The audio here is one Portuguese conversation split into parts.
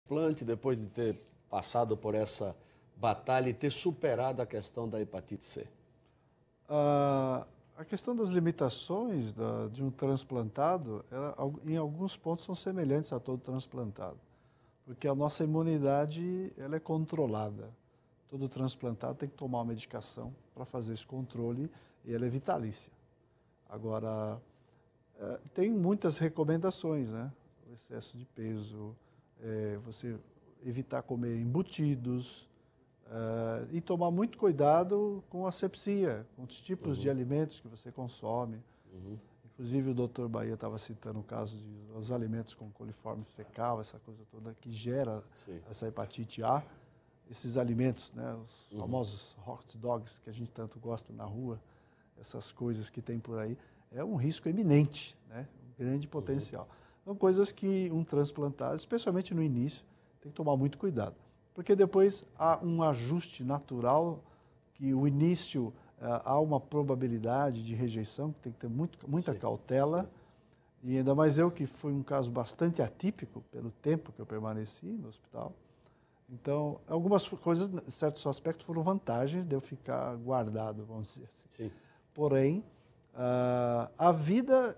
Transplante, depois de ter passado por essa batalha e ter superado a questão da hepatite C? A questão das limitações de um transplantado, em alguns pontos são semelhantes a todo transplantado, porque a nossa imunidade ela é controlada. Todo transplantado tem que tomar uma medicação para fazer esse controle e ela é vitalícia. Agora, tem muitas recomendações, né? O excesso de peso, você evitar comer embutidos e tomar muito cuidado com a asepsia, com os tipos de alimentos que você consome. Inclusive o Dr. Bahia estava citando o caso dos alimentos com coliforme fecal, essa coisa toda que gera essa hepatite A. Esses alimentos, né, os famosos hot dogs que a gente tanto gosta na rua, essas coisas que tem por aí, é um risco eminente, né, um grande potencial. São coisas que um transplantado, especialmente no início, tem que tomar muito cuidado. Porque depois há um ajuste natural, que o início há uma probabilidade de rejeição, que tem que ter muita cautela. E ainda mais eu, que foi um caso bastante atípico, pelo tempo que eu permaneci no hospital. Então, algumas coisas, em certos aspectos, foram vantagens de eu ficar guardado, vamos dizer assim. Porém, a vida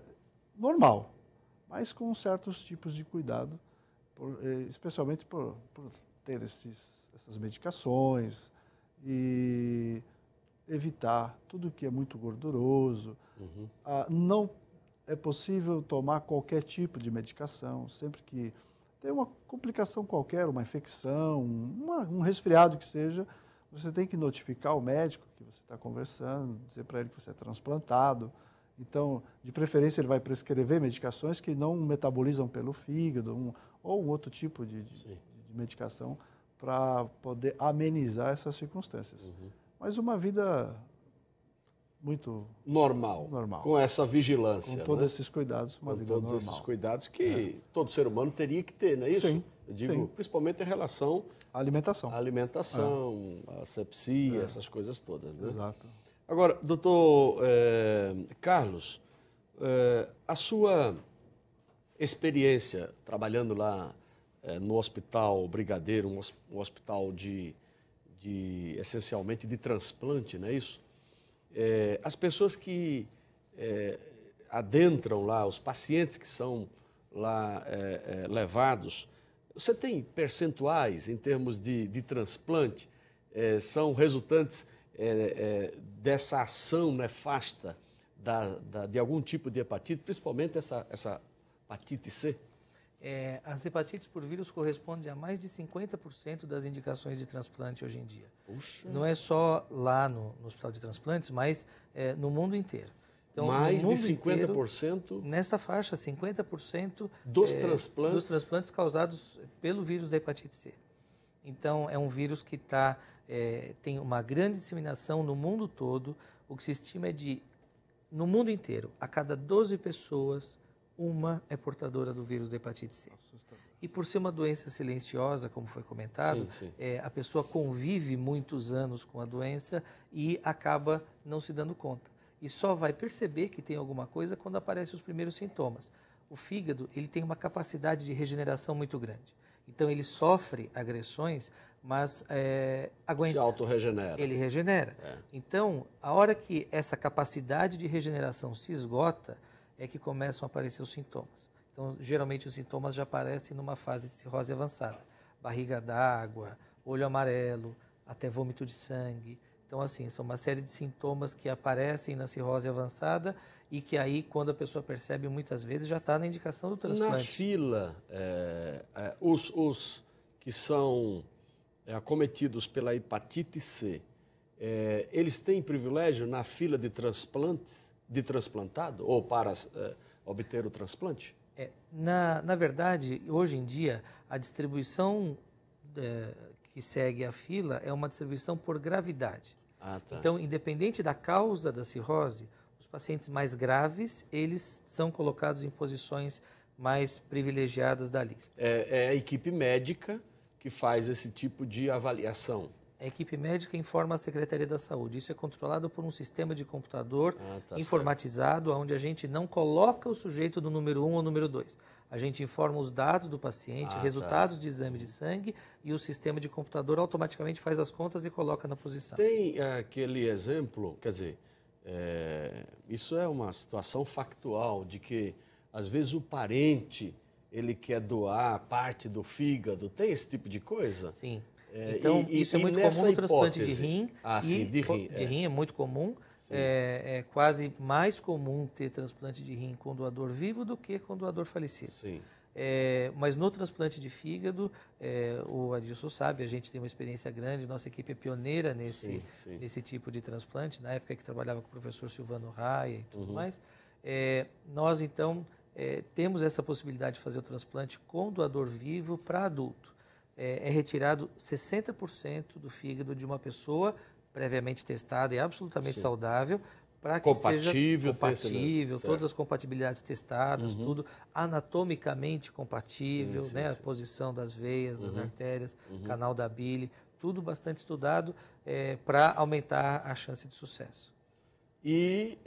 normal, mas com certos tipos de cuidado, especialmente por ter essas medicações e evitar tudo que é muito gorduroso. Não é possível tomar qualquer tipo de medicação, sempre que tem uma complicação qualquer, uma infecção, um resfriado que seja, você tem que notificar o médico que você está conversando, dizer para ele que você é transplantado. Então, de preferência, ele vai prescrever medicações que não metabolizam pelo fígado, ou um outro tipo de medicação para poder amenizar essas circunstâncias. Mas uma vida muito normal, com essa vigilância. Com todos esses cuidados, uma vida normal. Com todos esses cuidados que todo ser humano teria que ter, não é isso? Sim. Eu digo, principalmente em relação à alimentação. A asepsia, essas coisas todas, né? Exato. Agora, doutor Carlos, a sua experiência trabalhando lá no Hospital Brigadeiro, um hospital essencialmente de transplante, não é isso? As pessoas que adentram lá, os pacientes que são lá levados, você tem percentuais em termos de transplante? São resultantes dessa ação nefasta de algum tipo de hepatite, principalmente essa hepatite C? As hepatites por vírus correspondem a mais de 50% das indicações de transplante hoje em dia. Puxa. Não é só lá no Hospital de Transplantes, mas no mundo inteiro. Então, mais no mundo de 50%? Inteiro, nesta faixa, 50% dos transplantes causados pelo vírus da hepatite C. Então, é um vírus que tem uma grande disseminação no mundo todo. O que se estima é no mundo inteiro, a cada 12 pessoas, uma é portadora do vírus da hepatite C. E por ser uma doença silenciosa, como foi comentado, a pessoa convive muitos anos com a doença e acaba não se dando conta. E só vai perceber que tem alguma coisa quando aparecem os primeiros sintomas. O fígado ele tem uma capacidade de regeneração muito grande. Então ele sofre agressões, mas aguenta. Se autorregenera. Ele regenera. Então, a hora que essa capacidade de regeneração se esgota, é que começam a aparecer os sintomas. Então, geralmente os sintomas já aparecem numa fase de cirrose avançada. Barriga d'água, olho amarelo, até vômito de sangue. Então, assim, são uma série de sintomas que aparecem na cirrose avançada e que aí, quando a pessoa percebe, muitas vezes já está na indicação do transplante. Na fila, os que são acometidos pela hepatite C, eles têm privilégio na fila de transplantes? De transplantado ou para obter o transplante? Na verdade, hoje em dia, a distribuição que segue a fila é uma distribuição por gravidade. Então, independente da causa da cirrose, os pacientes mais graves, eles são colocados em posições mais privilegiadas da lista. É a equipe médica que faz esse tipo de avaliação. a equipe médica informa a Secretaria da Saúde. Isso é controlado por um sistema de computador informatizado, onde a gente não coloca o sujeito do número 1 ou número 2. A gente informa os dados do paciente, resultados de exame de sangue, e o sistema de computador automaticamente faz as contas e coloca na posição. Tem aquele exemplo, quer dizer, isso é uma situação factual de que, às vezes, o parente ele quer doar parte do fígado. Tem esse tipo de coisa? Sim. Então, isso é muito comum no transplante de rim. Sim, de rim. De rim é muito comum. É quase mais comum ter transplante de rim com doador vivo do que com doador falecido. Sim. Mas no transplante de fígado, o Adilson sabe, a gente tem uma experiência grande, nossa equipe é pioneira nesse tipo de transplante, na época que trabalhava com o professor Silvano Raia e tudo mais. Nós, então, temos essa possibilidade de fazer o transplante com doador vivo para adulto. É retirado 60% do fígado de uma pessoa previamente testada e absolutamente saudável, para que seja compatível, todas as compatibilidades testadas, tudo anatomicamente compatível, a posição das veias, das artérias, canal da bile, tudo bastante estudado para aumentar a chance de sucesso. E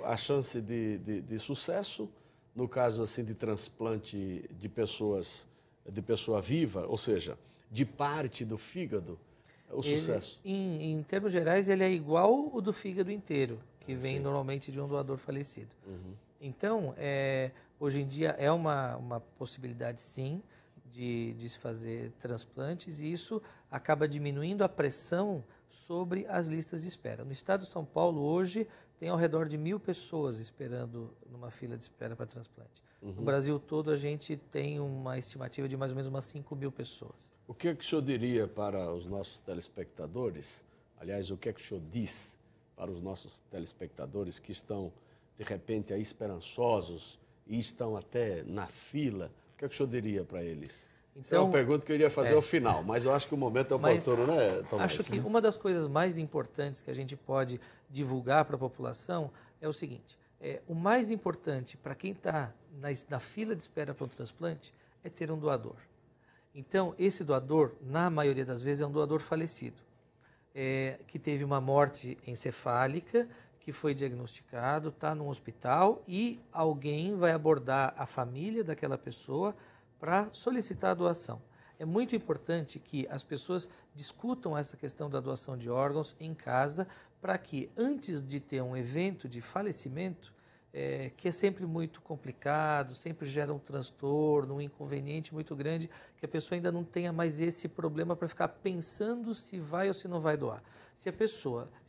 a chance de sucesso, no caso assim de transplante de pessoa viva, ou seja, de parte do fígado, sucesso? Em termos gerais, ele é igual o do fígado inteiro, que vem normalmente de um doador falecido. Então, hoje em dia é uma possibilidade, sim, de se fazer transplantes, e isso acaba diminuindo a pressão sobre as listas de espera. No estado de São Paulo, hoje, tem ao redor de 1.000 pessoas esperando numa fila de espera para transplante. No Brasil todo, a gente tem uma estimativa de mais ou menos umas 5.000 pessoas. O que é que o senhor diria para os nossos telespectadores? Aliás, o que é que o senhor diz para os nossos telespectadores que estão, de repente, aí esperançosos e estão até na fila? O que é que o senhor diria para eles? Então, essa é uma pergunta que eu iria fazer ao final, mas eu acho que o momento é oportuno, né, Tomás? Acho que uma das coisas mais importantes que a gente pode divulgar para a população é o seguinte: o mais importante para quem está na fila de espera para um transplante é ter um doador. Então, esse doador, na maioria das vezes, é um doador falecido, que teve uma morte encefálica, que foi diagnosticado, está num hospital, e alguém vai abordar a família daquela pessoa para solicitar a doação. É muito importante que as pessoas discutam essa questão da doação de órgãos em casa, para que, antes de ter um evento de falecimento, que é sempre muito complicado, sempre gera um transtorno, um inconveniente muito grande, que a pessoa ainda não tenha mais esse problema para ficar pensando se vai ou se não vai doar. Se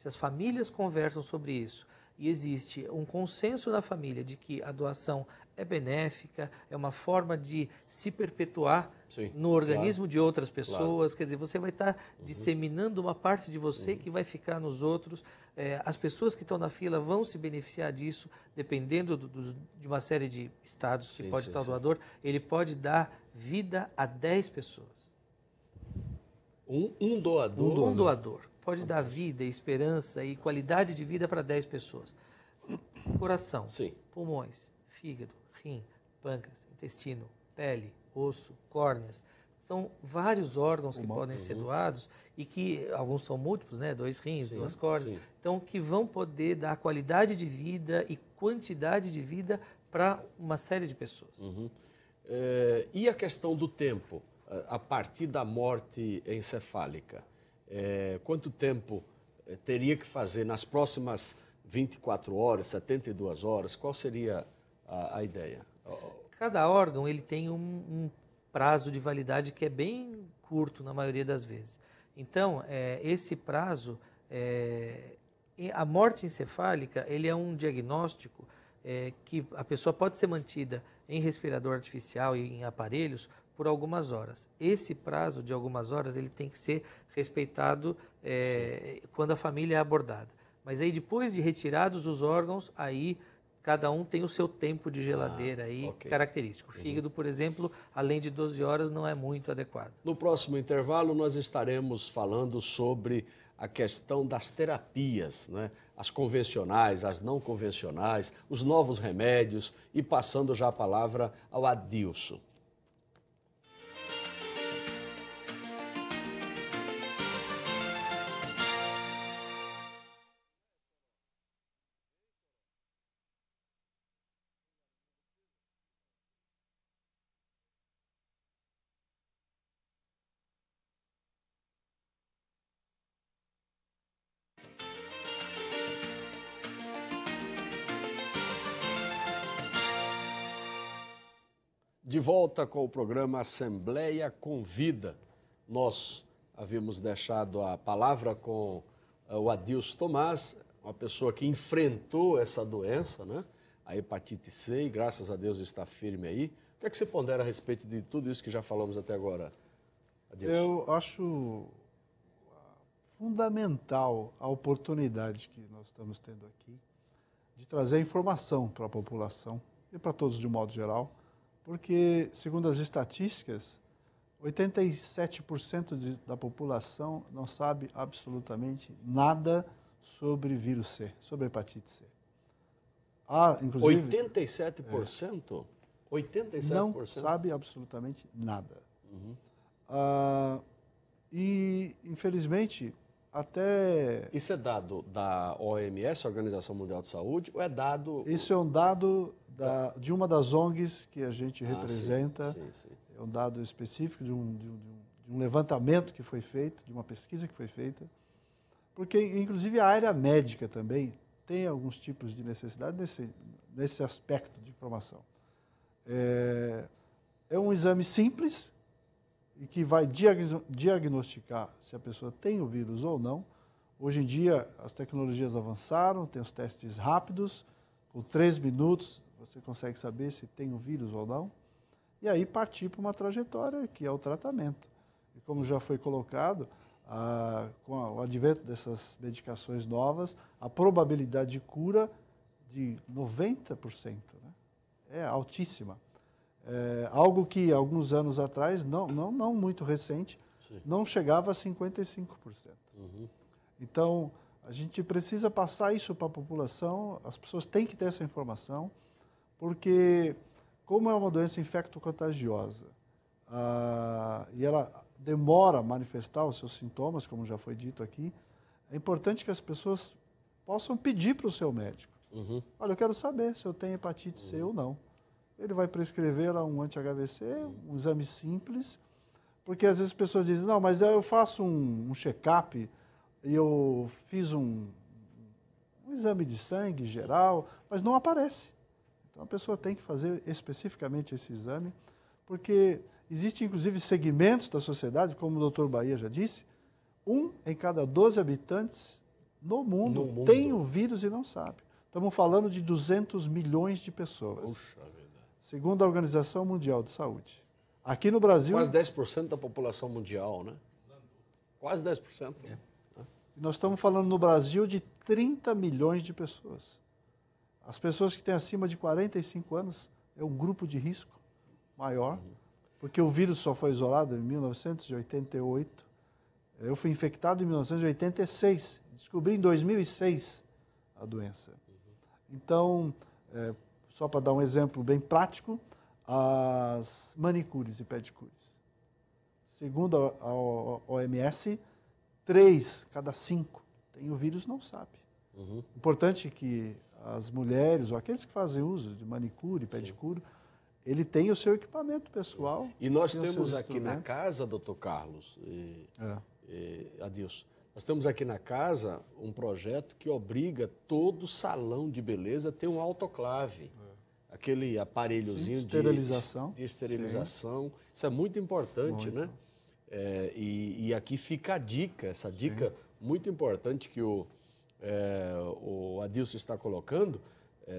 as famílias conversam sobre isso, e existe um consenso na família de que a doação é benéfica, é uma forma de se perpetuar no organismo de outras pessoas, quer dizer, você vai estar disseminando uma parte de você que vai ficar nos outros. As pessoas que estão na fila vão se beneficiar disso, dependendo de uma série de estados que pode estar o doador, ele pode dar vida a 10 pessoas. Um doador? Um doador pode dar vida, esperança e qualidade de vida para 10 pessoas. Coração, pulmões, fígado, rim, pâncreas, intestino, pele, osso, córneas. São vários órgãos que podem ser doados, e que alguns são múltiplos, 2 rins, 2 córneas. Então, que vão poder dar qualidade de vida e quantidade de vida para uma série de pessoas. E a questão do tempo, a partir da morte encefálica? Quanto tempo teria que fazer nas próximas 24 horas, 72 horas? Qual seria a ideia? Cada órgão ele tem um prazo de validade que é bem curto na maioria das vezes. Então, esse prazo, a morte encefálica, ele é um diagnóstico que a pessoa pode ser mantida em respirador artificial e em aparelhos por algumas horas. Esse prazo de algumas horas ele tem que ser respeitado quando a família é abordada. Mas aí, depois de retirados os órgãos, aí cada um tem o seu tempo de geladeira característico. O fígado, por exemplo, além de 12 horas, não é muito adequado. No próximo intervalo, nós estaremos falando sobre a questão das terapias, as convencionais, as não convencionais, os novos remédios, e passando já a palavra ao Adilson. De volta com o programa Assembleia Convida. Nós havíamos deixado a palavra com o Adilson Tomás, uma pessoa que enfrentou essa doença, né? A hepatite C, e graças a Deus está firme aí. O que é que você pondera a respeito de tudo isso que já falamos até agora, Adilson? Eu acho fundamental a oportunidade que nós estamos tendo aqui de trazer informação para a população e para todos de um modo geral, porque, segundo as estatísticas, 87% da população não sabe absolutamente nada sobre vírus C, sobre hepatite C. Inclusive, 87%? 87%? Não sabe absolutamente nada. E, infelizmente, até... Isso é dado da OMS, Organização Mundial de Saúde, ou é dado... Isso é um dado de uma das ONGs que a gente representa. Sim. É um dado específico de um levantamento que foi feito, de uma pesquisa que foi feita. Porque, inclusive, a área médica também tem alguns tipos de necessidade nesse aspecto de informação. É um exame simples e que vai diagnosticar se a pessoa tem o vírus ou não. Hoje em dia, as tecnologias avançaram, tem os testes rápidos, com 3 minutos você consegue saber se tem o vírus ou não, e aí partir para uma trajetória que é o tratamento. E como já foi colocado, com o advento dessas medicações novas, a probabilidade de cura de 90%, né? É altíssima. Algo que alguns anos atrás, não muito recente, não chegava a 55%. Então, a gente precisa passar isso para a população, as pessoas têm que ter essa informação, porque como é uma doença infecto-contagiosa e ela demora a manifestar os seus sintomas, como já foi dito aqui, é importante que as pessoas possam pedir para o seu médico. Olha, eu quero saber se eu tenho hepatite C ou não. Ele vai prescrever lá um anti-HVC, um exame simples, porque às vezes as pessoas dizem, não, mas eu faço um check-up e eu fiz um exame de sangue geral, mas não aparece. Então a pessoa tem que fazer especificamente esse exame, porque existem inclusive segmentos da sociedade, como o Dr. Bahia já disse, 1 em cada 12 habitantes no mundo tem o vírus e não sabe. Estamos falando de 200 milhões de pessoas. Puxa vida. Segundo a Organização Mundial de Saúde. Aqui no Brasil... Quase 10% da população mundial, né? Quase 10%. Nós estamos falando no Brasil de 30 milhões de pessoas. As pessoas que têm acima de 45 anos é um grupo de risco maior, porque o vírus só foi isolado em 1988. Eu fui infectado em 1986, descobri em 2006 a doença. Então, só para dar um exemplo bem prático, as manicures e pedicures. Segundo a OMS, 3 cada 5 tem o vírus, não sabe. Importante que as mulheres ou aqueles que fazem uso de manicure, pedicure, ele tem o seu equipamento pessoal. E nós temos aqui na casa, doutor Carlos Adilson, nós temos aqui na casa um projeto que obriga todo salão de beleza a ter um autoclave. Aquele aparelhozinho de esterilização. Isso é muito importante, né? E aqui fica a dica, essa dica muito importante que o Adilson está colocando,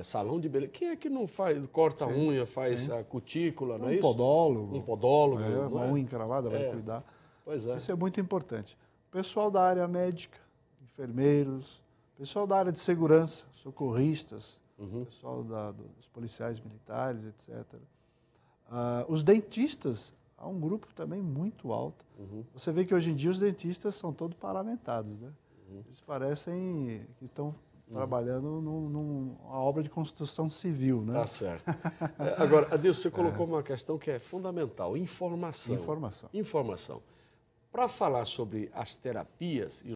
salão de beleza. Quem é que não corta a unha, faz a cutícula, não é isso? Podólogo. Um podólogo. Uma unha encravada vai cuidar. Pois é. Isso é muito importante. Pessoal da área médica, enfermeiros, pessoal da área de segurança, socorristas, pessoal dos policiais militares, etc. Os dentistas, há um grupo também muito alto. Você vê que hoje em dia os dentistas são todos paramentados, né? Eles parecem que estão trabalhando numa obra de construção civil, né? Tá certo. Agora, Adilson, você colocou uma questão que é fundamental, informação. Informação. Para falar sobre as terapias e